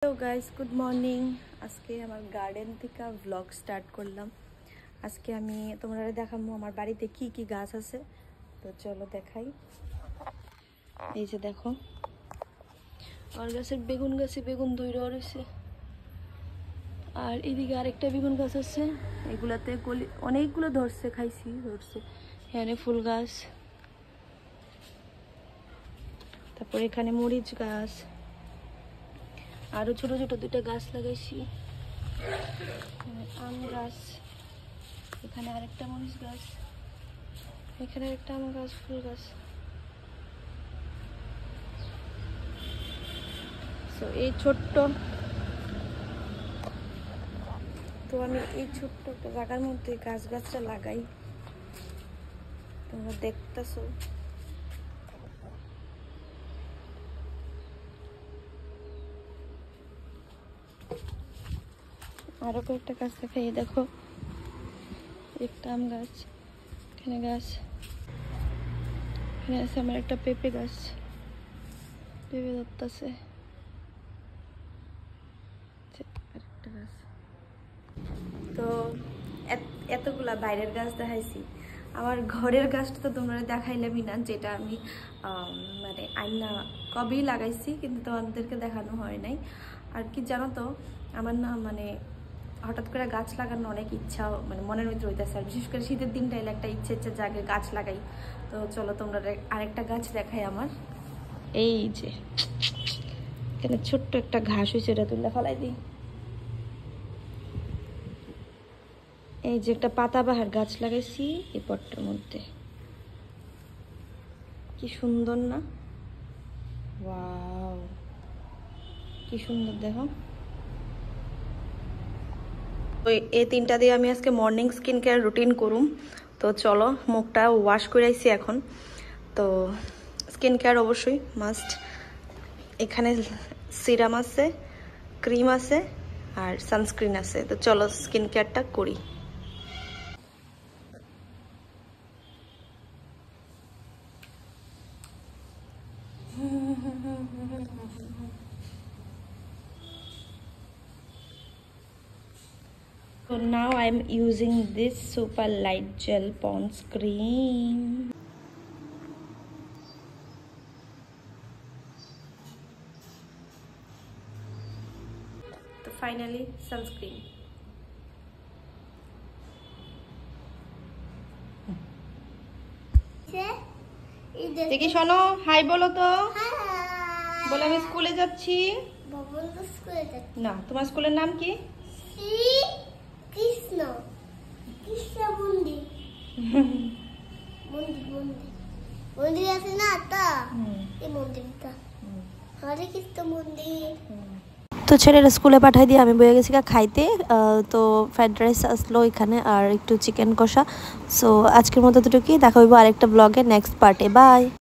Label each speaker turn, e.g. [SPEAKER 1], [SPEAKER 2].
[SPEAKER 1] Hello guys, good morning. আজকে আমার garden থেকে ব্লগ স্টার্ট করলাম। আজকে আমি তোমরা দেখাবো আমার বাড়িতে কি কি গাছ আছে। তো চলো দেখাই। এই যে দেখো, আমার গাছের বেগুন গাছে বেগুন ধরে রয়েছে, আর এদিকে আরেকটা বেগুন গাছ আছে। এগুলাতে কলি অনেকগুলো ধরছে, খাইছি ধরছে। এখানে ফুল গাছ, তারপর এখানে মরিচ গাছ, আরো ছোট ছোট দুইটা গাছ লাগাইছি। আম গাছ, এখানে আরেকটা মরিচ গাছ, এখানে একটা আম গাছ, ফুল গাছ। তো এই ছোট্ট, তো আমি এই ছোট্ট একটা জায়গার মধ্যে গাছটা লাগাই, তোমরা দেখতেছো। আরো কয়েকটা গাছ দেখাই, দেখো একটা আম গাছ, এখানে গাছ, এখানে আছে আমার একটা পেঁপে গাছ, পেঁপে ধরতেছে। আরেকটা গাছ। তো এতগুলা বাইরের গাছ দেখাইছি। আমার ঘরের গাছটা তো তোমরা দেখাইলামই না, যেটা আমি মানে আইনা কবেই লাগাইছি, কিন্তু তোমাদেরকে দেখানো হয় নাই। আর কি জানো তো, আমার না মানে হঠাৎ করে গাছ লাগানোর অনেক ইচ্ছা মানে মনের ভিতরে হইতেছে, আর বিশেষ করে শীতের দিনটা এলে একটা ইচ্ছে জাগে গাছ লাগাই। তো চলো তোমরা আরেকটা গাছ দেখাই আমার। এই যে এখানে ছোট্ট একটা ঘাস হয়েছে, এটা তুলে ফেলাই দিই। এই যে একটা পাতাবাহার গাছ লাগাইছি এই পটটার মধ্যে, কি সুন্দর না? ওয়াও, কি সুন্দর দেখো। তো এই তিনটা দিয়ে আমি আজকে মর্নিং স্কিন কেয়ার রুটিন করুম। তো চলো, মুখটা ওয়াশ করে আইছি এখন। তো স্কিন কেয়ার অবশ্যই মাস্ট। এখানে সিরাম আছে, ক্রিম আছে, আর সানস্ক্রিন আছে। তো চলো স্কিন কেয়ারটা করি। So now I'm using this Super Light Gel Pond's cream. So finally sunscreen. দেখি শোনো, হাই বলো তো। বলো আমি স্কুলে যাচ্ছি। না, তোমার স্কুলের নাম কি?
[SPEAKER 2] কৃষ্ণ কৃষ্ণ মন্দির। মন্দির আছে না তা, এই মন্দিরটা হরে কৃষ্ণ মন্দির।
[SPEAKER 3] তো ছেলেরা স্কুলে পাঠাই দিয়ে আমি বয়ে গেছি খাইতে। তো ফ্রাইড রাইস আসলো এখানে, আর একটু চিকেন কষা। সো আজকের মতো দুটোকেই দেখা হইব আরেকটা ব্লগে নেক্সট পার্টে। বাই।